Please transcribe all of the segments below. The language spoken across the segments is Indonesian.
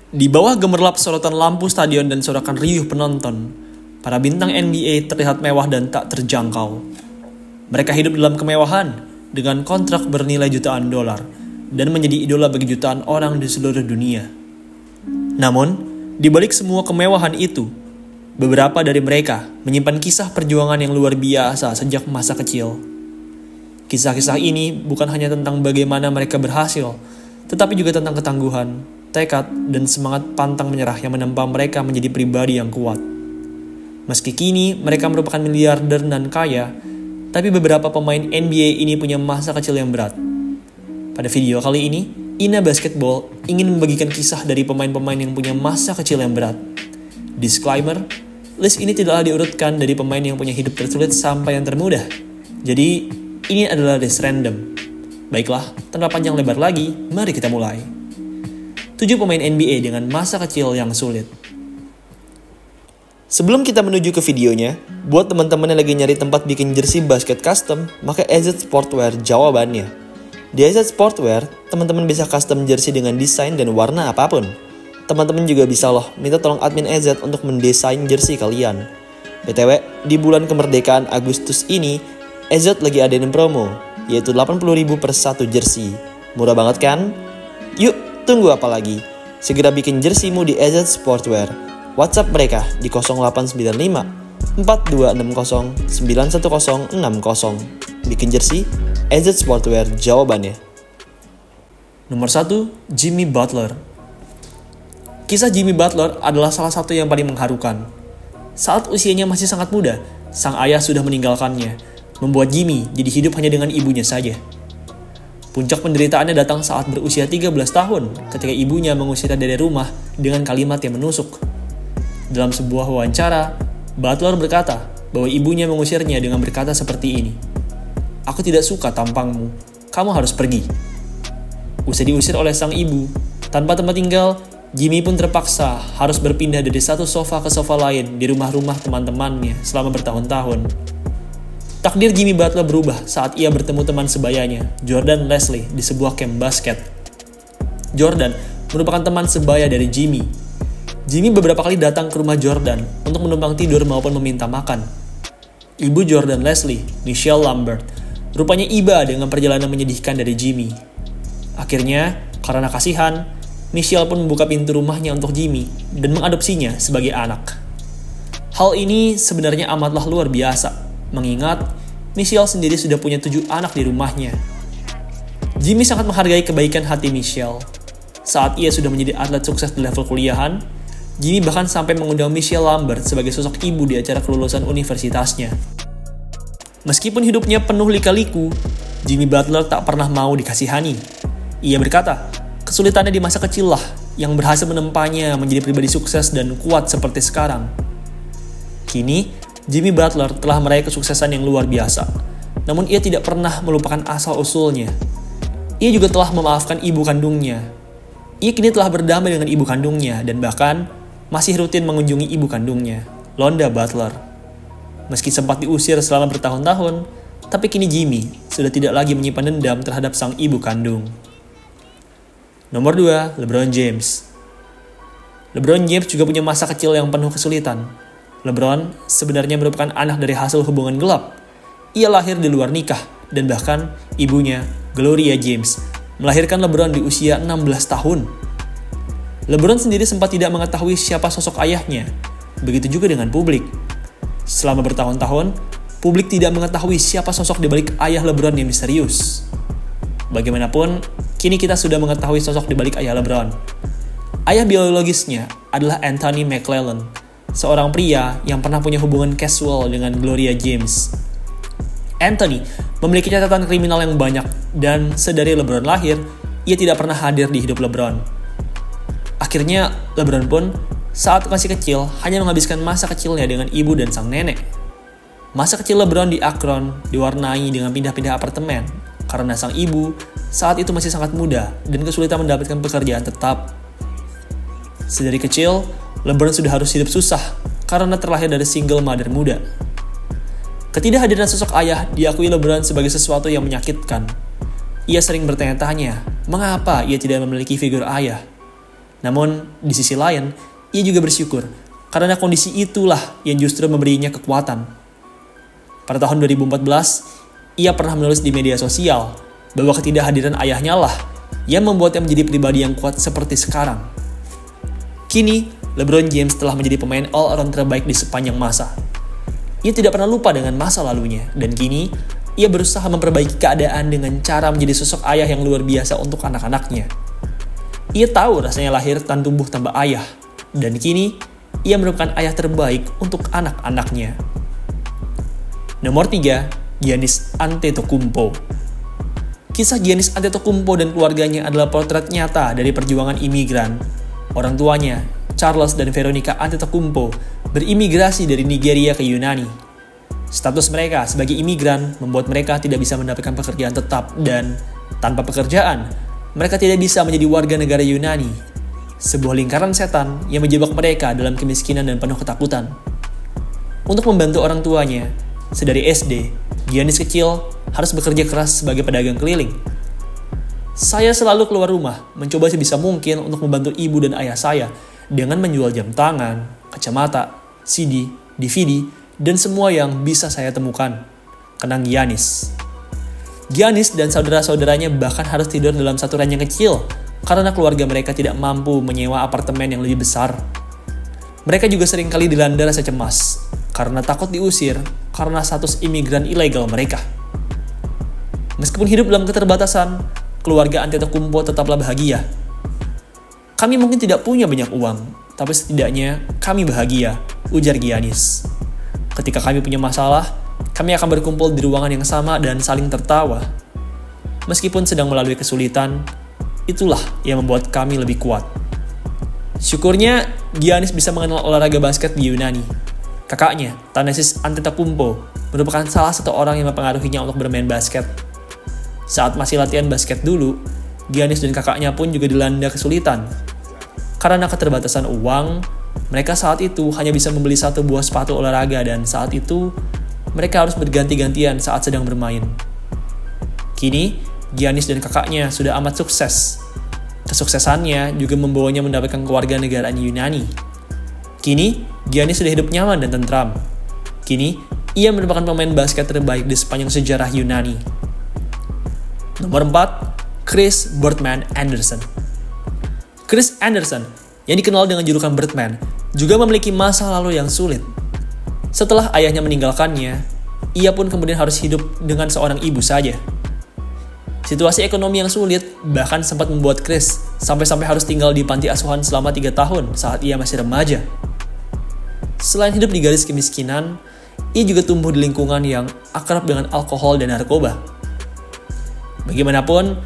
Di bawah gemerlap sorotan lampu stadion dan sorakan riuh penonton, para bintang NBA terlihat mewah dan tak terjangkau. Mereka hidup dalam kemewahan dengan kontrak bernilai jutaan dolar dan menjadi idola bagi jutaan orang di seluruh dunia. Namun, di balik semua kemewahan itu, beberapa dari mereka menyimpan kisah perjuangan yang luar biasa sejak masa kecil. Kisah-kisah ini bukan hanya tentang bagaimana mereka berhasil, tetapi juga tentang ketangguhan, tekad, dan semangat pantang menyerah yang menempa mereka menjadi pribadi yang kuat. Meski kini mereka merupakan miliarder dan kaya, tapi beberapa pemain NBA ini punya masa kecil yang berat. Pada video kali ini, Ina Basketball ingin membagikan kisah dari pemain-pemain yang punya masa kecil yang berat. Disclaimer, list ini tidaklah diurutkan dari pemain yang punya hidup tersulit sampai yang termudah. Jadi, ini adalah list random. Baiklah, tanpa panjang lebar lagi, mari kita mulai. 7 pemain NBA dengan masa kecil yang sulit. Sebelum kita menuju ke videonya, buat teman-teman yang lagi nyari tempat bikin jersey basket custom, maka AZ Sportwear jawabannya. Di AZ Sportwear, teman-teman bisa custom jersey dengan desain dan warna apapun. Teman-teman juga bisa loh minta tolong admin AZ untuk mendesain jersey kalian. BTW, di bulan kemerdekaan Agustus ini, AZ lagi adain promo, yaitu 80.000 per satu jersey. Murah banget kan? Yuk, tunggu apa lagi? Segera bikin jerseymu di AZ Sportwear. WhatsApp mereka di 0895 4260 91060. Bikin jersey, AZ Sportwear jawabannya. Nomor 1, Jimmy Butler. Kisah Jimmy Butler adalah salah satu yang paling mengharukan. Saat usianya masih sangat muda, sang ayah sudah meninggalkannya, membuat Jimmy jadi hidup hanya dengan ibunya saja. Puncak penderitaannya datang saat berusia 13 tahun ketika ibunya mengusirnya dari rumah dengan kalimat yang menusuk. Dalam sebuah wawancara, Butler berkata bahwa ibunya mengusirnya dengan berkata seperti ini, "Aku tidak suka tampangmu, kamu harus pergi." Usai diusir oleh sang ibu, tanpa tempat tinggal, Jimmy pun terpaksa harus berpindah dari satu sofa ke sofa lain di rumah-rumah teman-temannya selama bertahun-tahun. Takdir Jimmy Butler berubah saat ia bertemu teman sebayanya, Jordan Leslie, di sebuah camp basket. Jordan merupakan teman sebaya dari Jimmy. Jimmy beberapa kali datang ke rumah Jordan untuk menumpang tidur maupun meminta makan. Ibu Jordan Leslie, Michelle Lambert, rupanya iba dengan perjalanan menyedihkan dari Jimmy. Akhirnya, karena kasihan, Michelle pun membuka pintu rumahnya untuk Jimmy dan mengadopsinya sebagai anak. Hal ini sebenarnya amatlah luar biasa, mengingat Michelle sendiri sudah punya 7 anak di rumahnya. Jimmy sangat menghargai kebaikan hati Michelle. Saat ia sudah menjadi atlet sukses di level kuliahan, Jimmy bahkan sampai mengundang Michelle Lambert sebagai sosok ibu di acara kelulusan universitasnya. Meskipun hidupnya penuh lika-liku, Jimmy Butler tak pernah mau dikasihani. Ia berkata, kesulitannya di masa kecil lah yang berhasil menempanya menjadi pribadi sukses dan kuat seperti sekarang. Kini, Jimmy Butler telah meraih kesuksesan yang luar biasa, namun ia tidak pernah melupakan asal-usulnya. Ia juga telah memaafkan ibu kandungnya. Ia kini telah berdamai dengan ibu kandungnya dan bahkan masih rutin mengunjungi ibu kandungnya, Londa Butler. Meski sempat diusir selama bertahun-tahun, tapi kini Jimmy sudah tidak lagi menyimpan dendam terhadap sang ibu kandung. Nomor 2, LeBron James. LeBron James juga punya masa kecil yang penuh kesulitan. LeBron sebenarnya merupakan anak dari hasil hubungan gelap. Ia lahir di luar nikah dan bahkan ibunya, Gloria James, melahirkan LeBron di usia 16 tahun. LeBron sendiri sempat tidak mengetahui siapa sosok ayahnya. Begitu juga dengan publik. Selama bertahun-tahun, publik tidak mengetahui siapa sosok di balik ayah LeBron yang misterius. Bagaimanapun, kini kita sudah mengetahui sosok di balik ayah LeBron. Ayah biologisnya adalah Anthony McLellan, seorang pria yang pernah punya hubungan casual dengan Gloria James. Anthony memiliki catatan kriminal yang banyak dan sedari LeBron lahir, ia tidak pernah hadir di hidup LeBron. Akhirnya, LeBron pun saat masih kecil hanya menghabiskan masa kecilnya dengan ibu dan sang nenek. Masa kecil LeBron di Akron diwarnai dengan pindah-pindah apartemen karena sang ibu saat itu masih sangat muda dan kesulitan mendapatkan pekerjaan tetap. Sedari kecil, LeBron sudah harus hidup susah karena terlahir dari single mother muda. Ketidakhadiran sosok ayah diakui LeBron sebagai sesuatu yang menyakitkan. Ia sering bertanya-tanya, mengapa ia tidak memiliki figur ayah? Namun, di sisi lain, ia juga bersyukur karena kondisi itulah yang justru memberinya kekuatan. Pada tahun 2014, ia pernah menulis di media sosial bahwa ketidakhadiran ayahnya lah yang membuatnya menjadi pribadi yang kuat seperti sekarang. Kini, LeBron James telah menjadi pemain all-around terbaik di sepanjang masa. Ia tidak pernah lupa dengan masa lalunya, dan kini ia berusaha memperbaiki keadaan dengan cara menjadi sosok ayah yang luar biasa untuk anak-anaknya. Ia tahu rasanya lahir dan tumbuh tanpa ayah, dan kini ia merupakan ayah terbaik untuk anak-anaknya. Nomor 3, Giannis Antetokounmpo. Kisah Giannis Antetokounmpo dan keluarganya adalah potret nyata dari perjuangan imigran. Orang tuanya, Charles dan Veronica Antetokounmpo, berimigrasi dari Nigeria ke Yunani. Status mereka sebagai imigran membuat mereka tidak bisa mendapatkan pekerjaan tetap dan tanpa pekerjaan, mereka tidak bisa menjadi warga negara Yunani. Sebuah lingkaran setan yang menjebak mereka dalam kemiskinan dan penuh ketakutan. Untuk membantu orang tuanya, sedari SD, Giannis kecil harus bekerja keras sebagai pedagang keliling. Saya selalu keluar rumah, mencoba sebisa mungkin untuk membantu ibu dan ayah saya dengan menjual jam tangan, kacamata, CD, DVD, dan semua yang bisa saya temukan. Kenang Giannis. Giannis dan saudara-saudaranya bahkan harus tidur dalam satu ranjang kecil karena keluarga mereka tidak mampu menyewa apartemen yang lebih besar. Mereka juga seringkali dilanda rasa cemas karena takut diusir karena status imigran ilegal mereka. Meskipun hidup dalam keterbatasan, keluarga Antetokounmpo tetaplah bahagia. Kami mungkin tidak punya banyak uang, tapi setidaknya kami bahagia, ujar Giannis. Ketika kami punya masalah, kami akan berkumpul di ruangan yang sama dan saling tertawa. Meskipun sedang melalui kesulitan, itulah yang membuat kami lebih kuat. Syukurnya, Giannis bisa mengenal olahraga basket di Yunani. Kakaknya, Thanasis Antetokounmpo, merupakan salah satu orang yang mempengaruhinya untuk bermain basket. Saat masih latihan basket dulu, Giannis dan kakaknya pun juga dilanda kesulitan. Karena keterbatasan uang, mereka saat itu hanya bisa membeli satu buah sepatu olahraga dan saat itu, mereka harus berganti-gantian saat sedang bermain. Kini, Giannis dan kakaknya sudah amat sukses. Kesuksesannya juga membawanya mendapatkan kewarganegaraan Yunani. Kini, Giannis sudah hidup nyaman dan tentram. Kini, ia merupakan pemain basket terbaik di sepanjang sejarah Yunani. Nomor 4, Chris Birdman Anderson. Chris Anderson, yang dikenal dengan julukan Birdman, juga memiliki masa lalu yang sulit. Setelah ayahnya meninggalkannya, ia pun kemudian harus hidup dengan seorang ibu saja. Situasi ekonomi yang sulit bahkan sempat membuat Chris sampai-sampai harus tinggal di panti asuhan selama 3 tahun saat ia masih remaja. Selain hidup di garis kemiskinan, ia juga tumbuh di lingkungan yang akrab dengan alkohol dan narkoba. Bagaimanapun,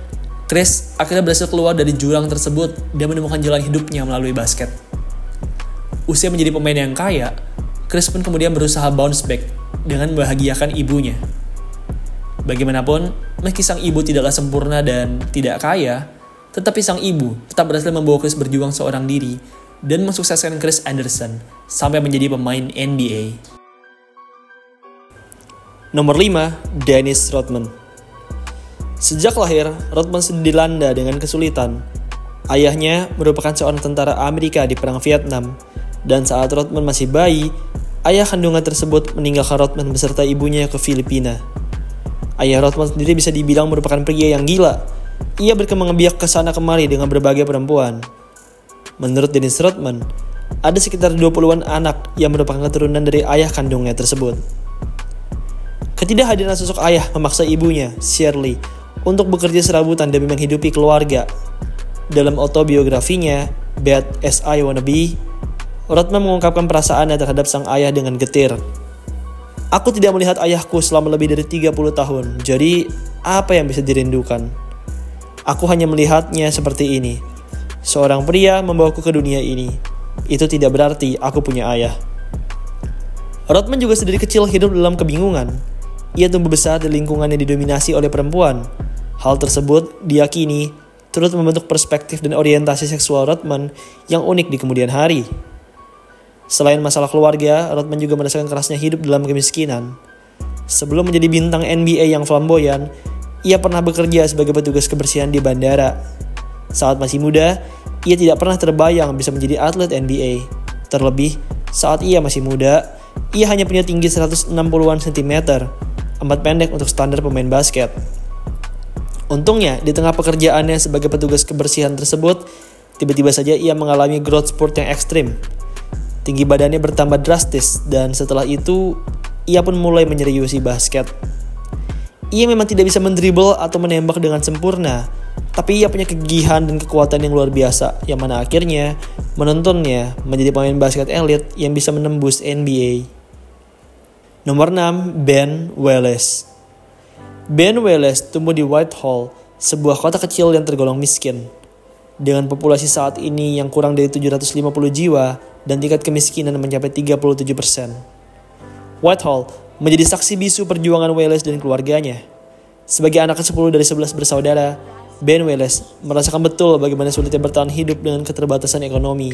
Chris akhirnya berhasil keluar dari jurang tersebut dan menemukan jalan hidupnya melalui basket. Usia menjadi pemain yang kaya, Chris pun kemudian berusaha bounce back dengan membahagiakan ibunya. Bagaimanapun, meski sang ibu tidaklah sempurna dan tidak kaya, tetapi sang ibu tetap berhasil membawa Chris berjuang seorang diri dan mensukseskan Chris Anderson sampai menjadi pemain NBA. Nomor 5, Dennis Rodman. Sejak lahir, Rodman sudah dilanda dengan kesulitan. Ayahnya merupakan seorang tentara Amerika di Perang Vietnam, dan saat Rodman masih bayi, ayah kandungan tersebut meninggalkan Rodman beserta ibunya ke Filipina. Ayah Rodman sendiri bisa dibilang merupakan pria yang gila. Ia berkembang biak ke sana kemari dengan berbagai perempuan. Menurut Dennis Rodman, ada sekitar 20-an anak yang merupakan keturunan dari ayah kandungnya tersebut. Ketidakhadiran sosok ayah memaksa ibunya, Shirley, untuk bekerja serabutan demi menghidupi keluarga. Dalam autobiografinya, Bad As I Wanna Be, Rodman mengungkapkan perasaannya terhadap sang ayah dengan getir. Aku tidak melihat ayahku selama lebih dari 30 tahun, jadi apa yang bisa dirindukan? Aku hanya melihatnya seperti ini. Seorang pria membawaku ke dunia ini. Itu tidak berarti aku punya ayah. Rodman juga sedari kecil hidup dalam kebingungan. Ia tumbuh besar di lingkungan yang didominasi oleh perempuan. Hal tersebut diyakini turut membentuk perspektif dan orientasi seksual Rodman yang unik di kemudian hari. Selain masalah keluarga, Rodman juga merasakan kerasnya hidup dalam kemiskinan. Sebelum menjadi bintang NBA yang flamboyan, ia pernah bekerja sebagai petugas kebersihan di bandara. Saat masih muda, ia tidak pernah terbayang bisa menjadi atlet NBA. Terlebih, saat ia masih muda, ia hanya punya tinggi 160-an cm, amat pendek untuk standar pemain basket. Untungnya, di tengah pekerjaannya sebagai petugas kebersihan tersebut, tiba-tiba saja ia mengalami growth spurt yang ekstrim. Tinggi badannya bertambah drastis, dan setelah itu, ia pun mulai menyeriusi basket. Ia memang tidak bisa mendribble atau menembak dengan sempurna, tapi ia punya kegigihan dan kekuatan yang luar biasa, yang mana akhirnya menuntunnya menjadi pemain basket elit yang bisa menembus NBA. Nomor 6, Ben Wallace. Ben Wallace tumbuh di Whitehall, sebuah kota kecil yang tergolong miskin. Dengan populasi saat ini yang kurang dari 750 jiwa dan tingkat kemiskinan mencapai 37%. Whitehall menjadi saksi bisu perjuangan Wallace dan keluarganya. Sebagai anak ke-10 dari 11 bersaudara, Ben Wallace merasakan betul bagaimana sulitnya bertahan hidup dengan keterbatasan ekonomi.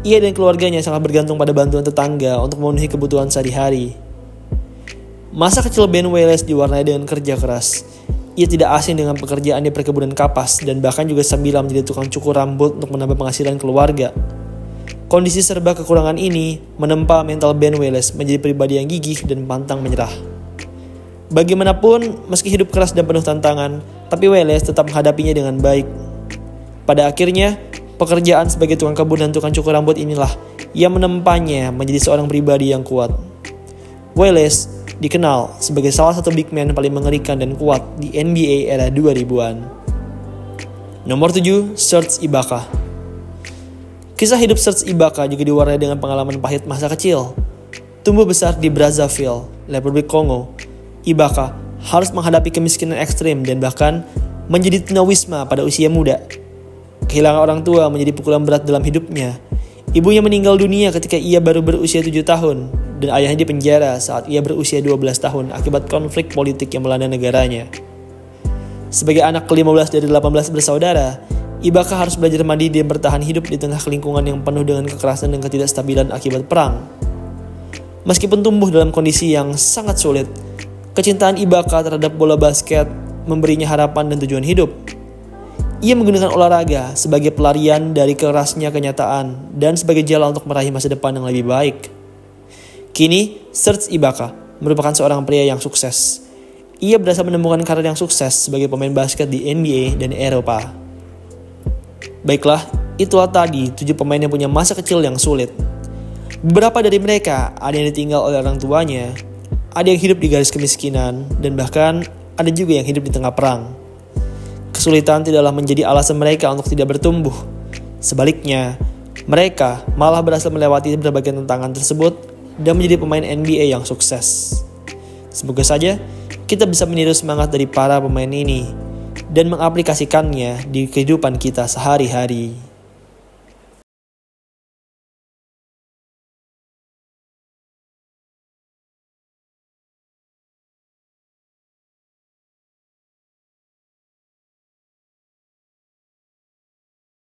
Ia dan keluarganya sangat bergantung pada bantuan tetangga untuk memenuhi kebutuhan sehari-hari. Masa kecil Ben Wallace diwarnai dengan kerja keras. Ia tidak asing dengan pekerjaan di perkebunan kapas dan bahkan juga sambil menjadi tukang cukur rambut untuk menambah penghasilan keluarga. Kondisi serba kekurangan ini menempa mental Ben Wallace menjadi pribadi yang gigih dan pantang menyerah. Bagaimanapun, meski hidup keras dan penuh tantangan, tapi Wallace tetap menghadapinya dengan baik. Pada akhirnya, pekerjaan sebagai tukang kebun dan tukang cukur rambut inilah yang menempanya menjadi seorang pribadi yang kuat. Wallace dikenal sebagai salah satu big man paling mengerikan dan kuat di NBA era 2000-an. Nomor 7, Serge Ibaka. Kisah hidup Serge Ibaka juga diwarnai dengan pengalaman pahit masa kecil. Tumbuh besar di Brazzaville, Republik Kongo, Ibaka harus menghadapi kemiskinan ekstrim dan bahkan menjadi tunawisma pada usia muda. Kehilangan orang tua menjadi pukulan berat dalam hidupnya. Ibunya meninggal dunia ketika ia baru berusia 7 tahun dan ayahnya dipenjara saat ia berusia 12 tahun akibat konflik politik yang melanda negaranya. Sebagai anak ke-15 dari 18 bersaudara, Ibaka harus belajar mandiri dan bertahan hidup di tengah lingkungan yang penuh dengan kekerasan dan ketidakstabilan akibat perang. Meskipun tumbuh dalam kondisi yang sangat sulit, kecintaan Ibaka terhadap bola basket memberinya harapan dan tujuan hidup. Ia menggunakan olahraga sebagai pelarian dari kerasnya kenyataan dan sebagai jalan untuk meraih masa depan yang lebih baik. Kini, Serge Ibaka merupakan seorang pria yang sukses. Ia berhasil menemukan karir yang sukses sebagai pemain basket di NBA dan Eropa. Baiklah, itulah tadi 7 pemain yang punya masa kecil yang sulit. Beberapa dari mereka ada yang ditinggal oleh orang tuanya, ada yang hidup di garis kemiskinan, dan bahkan ada juga yang hidup di tengah perang. Kesulitan tidaklah menjadi alasan mereka untuk tidak bertumbuh. Sebaliknya, mereka malah berhasil melewati berbagai tantangan tersebut dan menjadi pemain NBA yang sukses. Semoga saja kita bisa meniru semangat dari para pemain ini dan mengaplikasikannya di kehidupan kita sehari-hari.